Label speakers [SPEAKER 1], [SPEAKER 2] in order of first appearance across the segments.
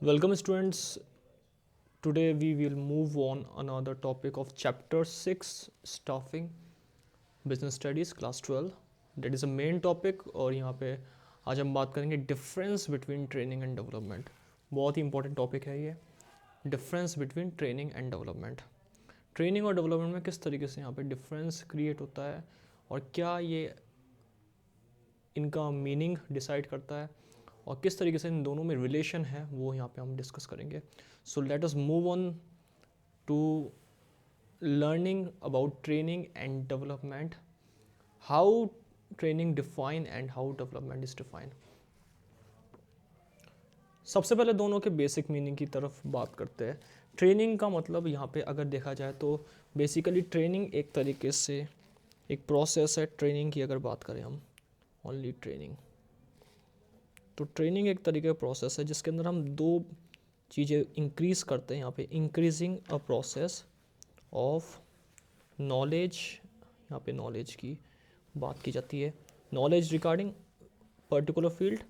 [SPEAKER 1] Welcome students. Today we will move on another topic of chapter 6 staffing business studies class 12. That is a main topic और यहाँ पे आज हम बात करेंगे difference between training and development. बहुत ही important topic है ये, difference between training and development. Training और डेवलपमेंट में किस तरीके से यहाँ पे डिफरेंस क्रिएट होता है और क्या ये इनका मीनिंग डिसाइड करता है और किस तरीके से इन दोनों में रिलेशन है वो यहाँ पे हम डिस्कस करेंगे. So let us move on to learning about training and development, how training define and how development is define. सबसे पहले दोनों के बेसिक मीनिंग की तरफ बात करते हैं. ट्रेनिंग का मतलब यहाँ पे अगर देखा जाए तो बेसिकली ट्रेनिंग एक तरीके से एक प्रोसेस है. ट्रेनिंग की अगर बात करें हम ओनली ट्रेनिंग, तो ट्रेनिंग एक तरीके का प्रोसेस है जिसके अंदर हम दो चीज़ें इंक्रीज़ करते हैं. यहाँ पे increasing a process of knowledge, यहाँ पे नॉलेज की बात की जाती है, knowledge regarding particular field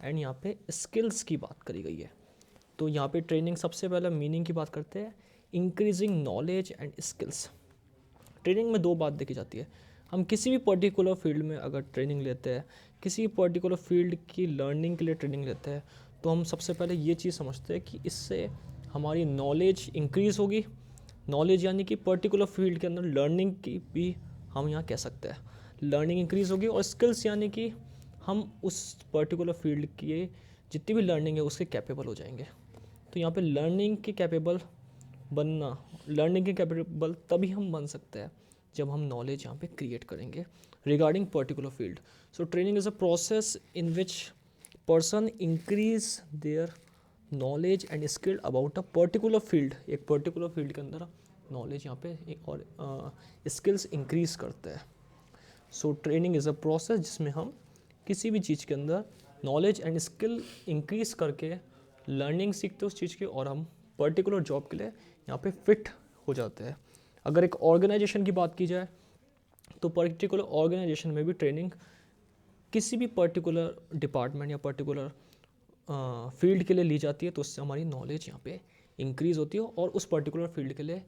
[SPEAKER 1] and यहाँ पे स्किल्स की बात करी गई है. तो यहाँ पे ट्रेनिंग सबसे पहले मीनिंग की बात करते हैं, increasing knowledge and skills. Training में दो बात देखी जाती है. हम किसी भी पर्टिकुलर फील्ड में अगर ट्रेनिंग लेते हैं, किसी पर्टिकुलर फील्ड की लर्निंग के लिए ट्रेनिंग लेते हैं, तो हम सबसे पहले ये चीज़ समझते हैं कि इससे हमारी नॉलेज इंक्रीज़ होगी. नॉलेज यानी कि पर्टिकुलर फील्ड के अंदर लर्निंग की भी हम यहाँ कह सकते हैं लर्निंग इंक्रीज़ होगी. और स्किल्स यानी कि हम उस पर्टिकुलर फील्ड की जितनी भी लर्निंग है उसके कैपेबल हो जाएंगे. तो यहाँ पे लर्निंग के कैपेबल बनना, लर्निंग के कैपेबल तभी हम बन सकते हैं जब हम नॉलेज यहाँ पे क्रिएट करेंगे regarding particular field. So training is a process in which person increase their knowledge and skill about a particular field. एक पर्टिकुलर फील्ड के अंदर नॉलेज यहाँ पे और स्किल्स इंक्रीज करते हैं. So training is a process जिसमें हम किसी भी चीज़ के अंदर नॉलेज एंड स्किल इंक्रीज करके लर्निंग सीखते हैं उस चीज़ की और हम पर्टिकुलर जॉब के लिए यहाँ पे फिट हो जाते हैं. अगर एक ऑर्गेनाइजेशन की बात की जाए तो पर्टिकुलर ऑर्गेनाइजेशन में भी ट्रेनिंग किसी भी पर्टिकुलर डिपार्टमेंट या पर्टिकुलर फील्ड के लिए ली जाती है, तो उससे हमारी नॉलेज यहाँ पे इंक्रीज़ होती है और उस पर्टिकुलर फील्ड के लिए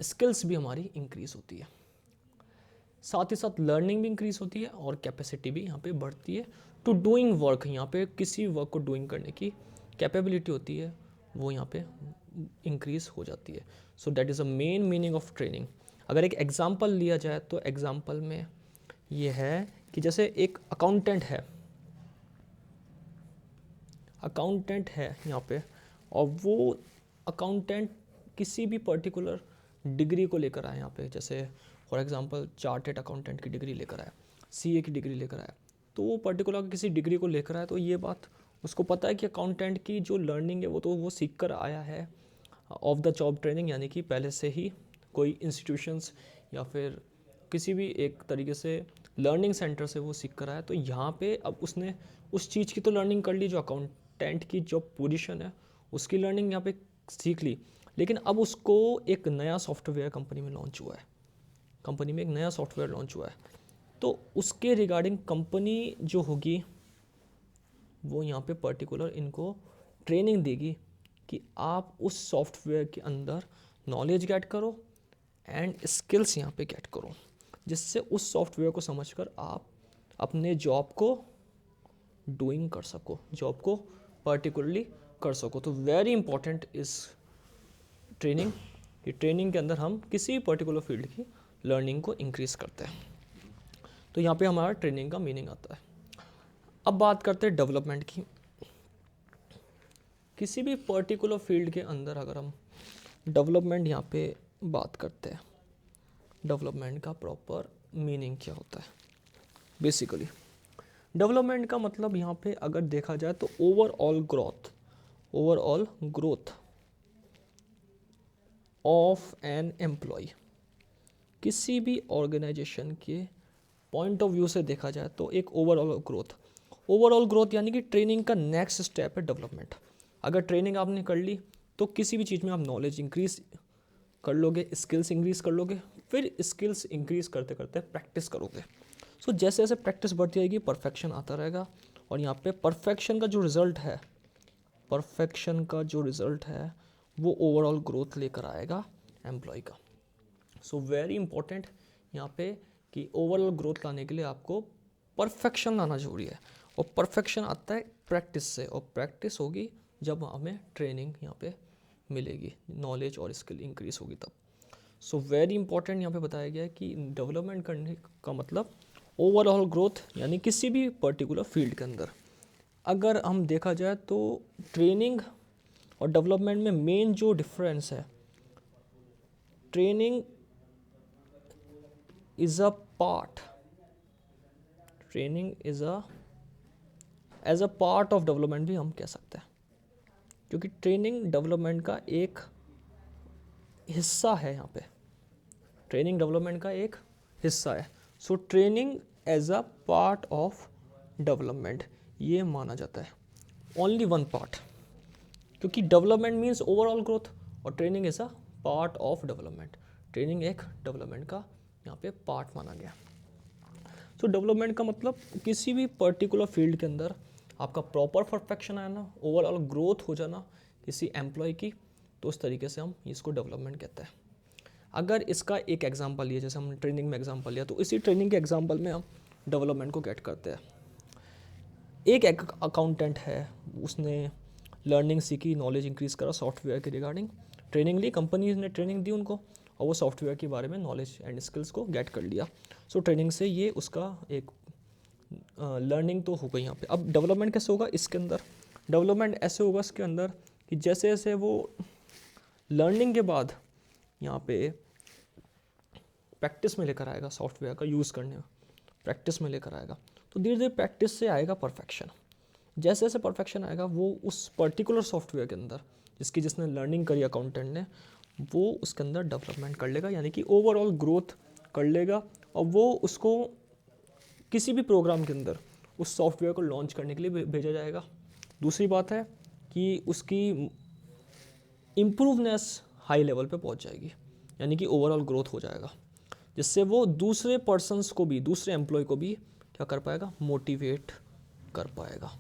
[SPEAKER 1] स्किल्स भी हमारी इंक्रीज़ होती है. साथ ही साथ लर्निंग भी इंक्रीज़ होती है और कैपेसिटी भी यहाँ पे बढ़ती है टू डूइंग वर्क. यहाँ पे किसी वर्क को डूइंग करने की कैपेबिलिटी होती है वो यहाँ पे इंक्रीज़ हो जाती है. So that is a main meaning of training. अगर एक एग्जांपल लिया जाए तो एग्जांपल में ये है कि जैसे एक अकाउंटेंट है यहाँ पे, और वो अकाउंटेंट किसी भी पर्टिकुलर डिग्री को लेकर आए यहाँ पे, जैसे फॉर एग्जांपल चार्टेड अकाउंटेंट की डिग्री लेकर आया, सीए की डिग्री लेकर आया. तो वो पर्टिकुलर किसी डिग्री को लेकर आया तो ये बात उसको पता है कि अकाउंटेंट की जो लर्निंग है वो सीख कर आया है ऑफ द जॉब ट्रेनिंग, यानी कि पहले से ही कोई इंस्टीट्यूशंस या फिर किसी भी एक तरीके से लर्निंग सेंटर से वो सीख कर आया. तो यहाँ पे अब उसने उस चीज़ की तो लर्निंग कर ली, जो अकाउंटेंट की जो पोजीशन है उसकी लर्निंग यहाँ पे सीख ली. लेकिन अब उसको एक नया सॉफ्टवेयर कंपनी में लॉन्च हुआ है, कंपनी में एक नया सॉफ्टवेयर लॉन्च हुआ है, तो उसके रिगार्डिंग कंपनी जो होगी वो यहाँ पे पर्टिकुलर इनको ट्रेनिंग देगी कि आप उस सॉफ्टवेयर के अंदर नॉलेज गेट करो एंड स्किल्स यहाँ पे गेट करो, जिससे उस सॉफ्टवेयर को समझकर आप अपने जॉब को डूइंग कर सको, जॉब को पर्टिकुलरली कर सको. तो वेरी इंपॉर्टेंट इस ट्रेनिंग. ये ट्रेनिंग के अंदर हम किसी पर्टिकुलर फील्ड की लर्निंग को इंक्रीज़ करते हैं. तो यहाँ पे हमारा ट्रेनिंग का मीनिंग आता है. अब बात करते हैं डेवलपमेंट की. किसी भी पर्टिकुलर फील्ड के अंदर अगर हम डेवलपमेंट यहाँ पे बात करते हैं, डेवलपमेंट का प्रॉपर मीनिंग क्या होता है. बेसिकली डेवलपमेंट का मतलब यहाँ पे अगर देखा जाए तो overall growth of an employee. किसी भी ऑर्गेनाइजेशन के पॉइंट ऑफ व्यू से देखा जाए तो एक ओवरऑल ग्रोथ यानी कि ट्रेनिंग का नेक्स्ट स्टेप है डेवलपमेंट. अगर ट्रेनिंग आपने कर ली तो किसी भी चीज़ में आप नॉलेज इंक्रीज कर लोगे, स्किल्स इंक्रीज कर लोगे, फिर स्किल्स इंक्रीज करते करते प्रैक्टिस करोगे. सो जैसे जैसे प्रैक्टिस बढ़ती जाएगी परफेक्शन आता रहेगा, और यहाँ पे परफेक्शन का जो रिजल्ट है, परफेक्शन का जो रिज़ल्ट है वो ओवरऑल ग्रोथ लेकर आएगा एम्प्लॉय का। सो वेरी इंपॉर्टेंट यहाँ पे कि ओवरऑल ग्रोथ लाने के लिए आपको परफेक्शन लाना जरूरी है, और परफेक्शन आता है प्रैक्टिस से, और प्रैक्टिस होगी जब हमें ट्रेनिंग यहाँ पे मिलेगी, नॉलेज और स्किल इंक्रीज होगी तब। सो वेरी इंपॉर्टेंट यहाँ पे बताया गया है कि डेवलपमेंट करने का मतलब ओवरऑल ग्रोथ, यानी किसी भी पर्टिकुलर फील्ड के अंदर। अगर हम देखा जाए तो ट्रेनिंग और डेवलपमेंट में मेन जो डिफरेंस है, training is a part, training is as a part of development भी हम कह सकते हैं, क्योंकि ट्रेनिंग डेवलपमेंट का एक हिस्सा है। यहाँ पे ट्रेनिंग डेवलपमेंट का एक हिस्सा है। So training as a part of development ये माना जाता है, ओनली वन पार्ट, क्योंकि डेवलपमेंट मीन्स ओवरऑल ग्रोथ और training is a part of development. Training एक डेवलपमेंट का यहाँ पे पार्ट माना गया। सो डेवलपमेंट का मतलब किसी भी पर्टिकुलर फील्ड के अंदर आपका प्रॉपर परफेक्शन आना, ओवरऑल ग्रोथ हो जाना किसी एम्प्लॉय की, तो उस तरीके से हम इसको डेवलपमेंट कहते हैं। अगर इसका एक एग्जांपल लिया, जैसे हमने ट्रेनिंग में एग्जांपल लिया, तो इसी ट्रेनिंग के एग्जांपल में हम डेवलपमेंट को गेट करते हैं। एक अकाउंटेंट है, उसने लर्निंग सीखी, नॉलेज इंक्रीज करा सॉफ्टवेयर के रिगार्डिंग, ट्रेनिंग ली, कंपनी ने ट्रेनिंग दी उनको, और वो सॉफ्टवेयर के बारे में नॉलेज एंड स्किल्स को गेट कर लिया। सो ट्रेनिंग से ये उसका एक लर्निंग तो हो गई यहाँ पे। अब डेवलपमेंट कैसे होगा इसके अंदर? डेवलपमेंट ऐसे होगा इसके अंदर कि जैसे जैसे वो लर्निंग के बाद यहाँ पे प्रैक्टिस में लेकर आएगा, सॉफ्टवेयर का यूज़ करने में प्रैक्टिस में लेकर आएगा, तो धीरे धीरे प्रैक्टिस से आएगा परफेक्शन। जैसे जैसे परफेक्शन आएगा वो उस पर्टिकुलर सॉफ्टवेयर के अंदर जिसने लर्निंग करी अकाउंटेंट ने, वो उसके अंदर डेवलपमेंट कर लेगा, यानी कि ओवरऑल ग्रोथ कर लेगा, और वो उसको किसी भी प्रोग्राम के अंदर उस सॉफ्टवेयर को लॉन्च करने के लिए भेजा जाएगा। दूसरी बात है कि उसकी इम्प्रूवनेस हाई लेवल पे पहुंच जाएगी, यानी कि ओवरऑल ग्रोथ हो जाएगा, जिससे वो दूसरे पर्सन्स को भी, दूसरे एम्प्लॉय को भी क्या कर पाएगा, मोटिवेट कर पाएगा।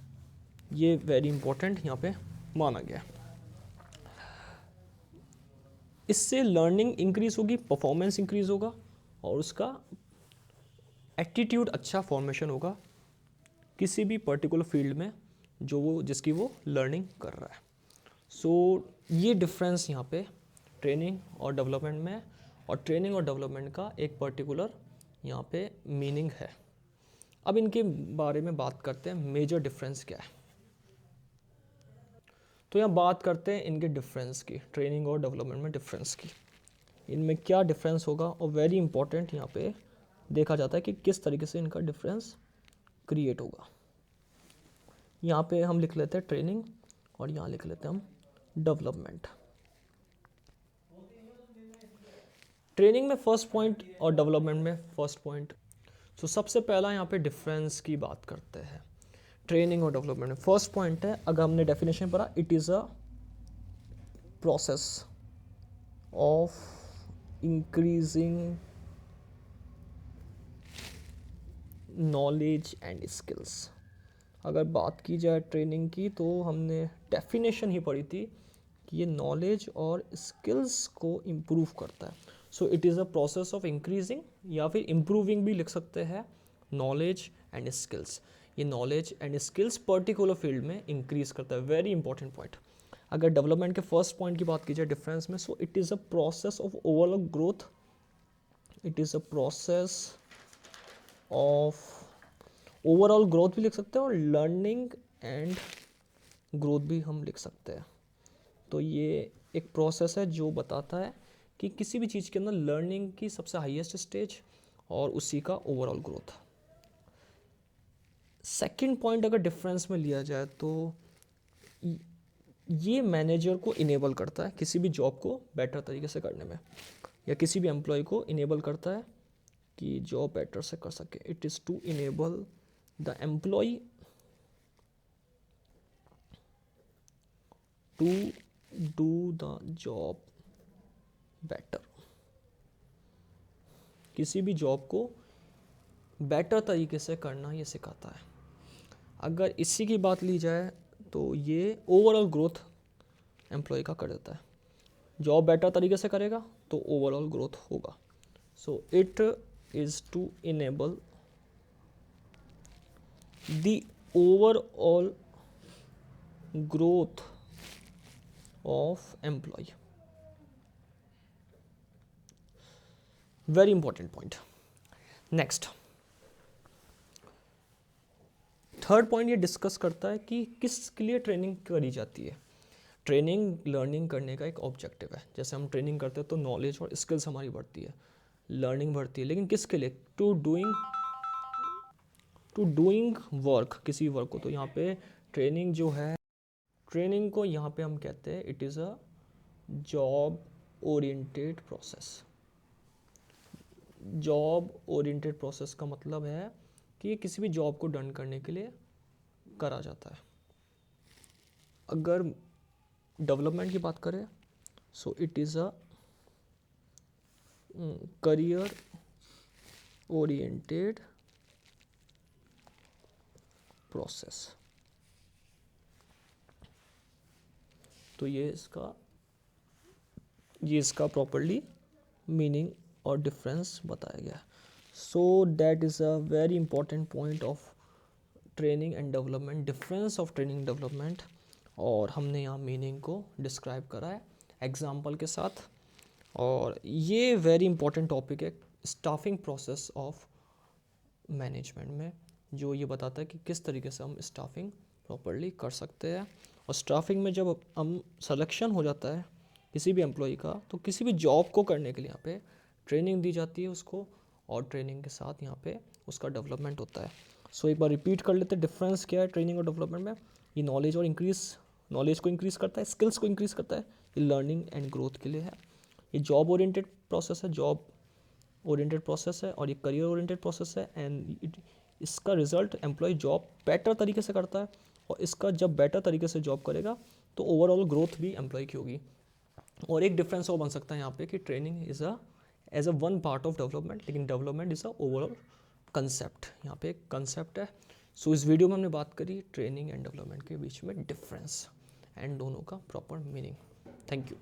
[SPEAKER 1] ये वेरी इंपॉर्टेंट यहाँ पे माना गया। इससे लर्निंग इंक्रीज होगी, परफॉर्मेंस इंक्रीज होगा, और उसका एटीट्यूड अच्छा फॉर्मेशन होगा किसी भी पर्टिकुलर फील्ड में जो वो जिसकी वो लर्निंग कर रहा है। सो ये डिफरेंस यहाँ पे ट्रेनिंग और डेवलपमेंट में, और ट्रेनिंग और डेवलपमेंट का एक पर्टिकुलर यहाँ पे मीनिंग है। अब इनके बारे में बात करते हैं, मेजर डिफरेंस क्या है। तो यहाँ बात करते हैं इनके डिफरेंस की, ट्रेनिंग और डेवलपमेंट में डिफरेंस की, इनमें क्या डिफरेंस होगा, और वेरी इंपॉर्टेंट यहाँ पे देखा जाता है कि किस तरीके से इनका डिफरेंस क्रिएट होगा। यहाँ पे हम लिख लेते हैं ट्रेनिंग, और यहाँ लिख लेते हैं हम डेवलपमेंट। ट्रेनिंग में फर्स्ट पॉइंट और डेवलपमेंट में फर्स्ट पॉइंट। सो सबसे पहला यहाँ पे डिफरेंस की बात करते हैं ट्रेनिंग और डेवलपमेंट में। फर्स्ट पॉइंट है, अगर हमने डेफिनेशन पढ़ा, it is a process of increasing knowledge and skills. अगर बात की जाए ट्रेनिंग की, तो हमने डेफिनेशन ही पढ़ी थी कि ये नॉलेज और स्किल्स को इम्प्रूव करता है। सो it is a process of increasing, या फिर इम्प्रूविंग भी लिख सकते हैं, नॉलेज एंड स्किल्स। ये knowledge and skills particular field में इंक्रीज करता है, वेरी इंपॉर्टेंट पॉइंट। अगर डेवलपमेंट के फर्स्ट पॉइंट की बात की जाए डिफरेंस में, सो it is a process of overall growth, it is a process of overall growth भी लिख सकते हैं, और लर्निंग एंड ग्रोथ भी हम लिख सकते हैं। तो ये एक प्रोसेस है जो बताता है कि किसी भी चीज़ के अंदर लर्निंग की सबसे हाईएस्ट स्टेज और उसी का ओवरऑल ग्रोथ। सेकंड पॉइंट अगर डिफरेंस में लिया जाए, तो ये मैनेजर को इनेबल करता है किसी भी जॉब को बेटर तरीके से करने में, या किसी भी एम्प्लॉय को इनेबल करता है कि जॉब बेटर से कर सके। It is to enable the employee to do the job better. किसी भी जॉब को बेटर तरीके से करना ये सिखाता है। अगर इसी की बात ली जाए, तो ये ओवरऑल ग्रोथ एम्प्लॉय का कर देता है। जॉब बेटर तरीके से करेगा तो ओवरऑल ग्रोथ होगा। So it is to enable the overall growth of employee. Very important point. Next third point ये डिस्कस करता है कि किसके लिए ट्रेनिंग करी जाती है। ट्रेनिंग लर्निंग करने का एक ऑब्जेक्टिव है। जैसे हम ट्रेनिंग करते हैं तो नॉलेज और स्किल्स हमारी बढ़ती है, लर्निंग बढ़ती है, लेकिन किसके लिए? टू डूइंग वर्क, किसी वर्क को। तो यहाँ पे ट्रेनिंग जो है, ट्रेनिंग को यहाँ पे हम कहते हैं it is a job oriented process. Job oriented process का मतलब है कि ये किसी भी जॉब को डन करने के लिए करा जाता है। अगर डेवलपमेंट की बात करें सो it is a career oriented process. तो ये इसका प्रॉपर्ली मीनिंग और डिफरेंस बताया गया है। So that is a very important point of training and development, difference of training development. और हमने यहाँ मीनिंग को डिस्क्राइब करा है एग्जाम्पल के साथ। और ये वेरी इंपॉर्टेंट टॉपिक है स्टाफिंग प्रोसेस ऑफ मैनेजमेंट में, जो ये बताता है कि किस तरीके से हम स्टाफिंग प्रॉपरली कर सकते हैं। और स्टाफिंग में जब हम सिलेक्शन हो जाता है किसी भी एम्प्लॉय का, तो किसी भी जॉब को करने के लिए यहाँ पे ट्रेनिंग दी जाती है उसको, और ट्रेनिंग के साथ यहाँ पे उसका डेवलपमेंट होता है। सो एक बार रिपीट कर लेते हैं डिफरेंस क्या है ट्रेनिंग और डेवलपमेंट में। ये नॉलेज को इंक्रीज़ करता है, स्किल्स को इंक्रीज़ करता है, ये लर्निंग एंड ग्रोथ के लिए है। ये जॉब ओरिएंटेड प्रोसेस है, जॉब ओरिएंटेड प्रोसेस है, और ये करियर ओरिएंटेड प्रोसेस है। एंड इसका रिजल्ट एम्प्लॉय जॉब बेटर तरीके से करता है, और इसका जब बेटर तरीके से जॉब करेगा तो ओवरऑल ग्रोथ भी एम्प्लॉय की होगी। और एक डिफरेंस और बन सकता है यहाँ पे कि training is as a one part of development, लेकिन development is a overall concept. यहाँ पे एक कंसेप्ट है। सो इस वीडियो में हमने बात करी ट्रेनिंग एंड डेवलपमेंट के बीच में डिफरेंस एंड दोनों का प्रॉपर मीनिंग। Thank you.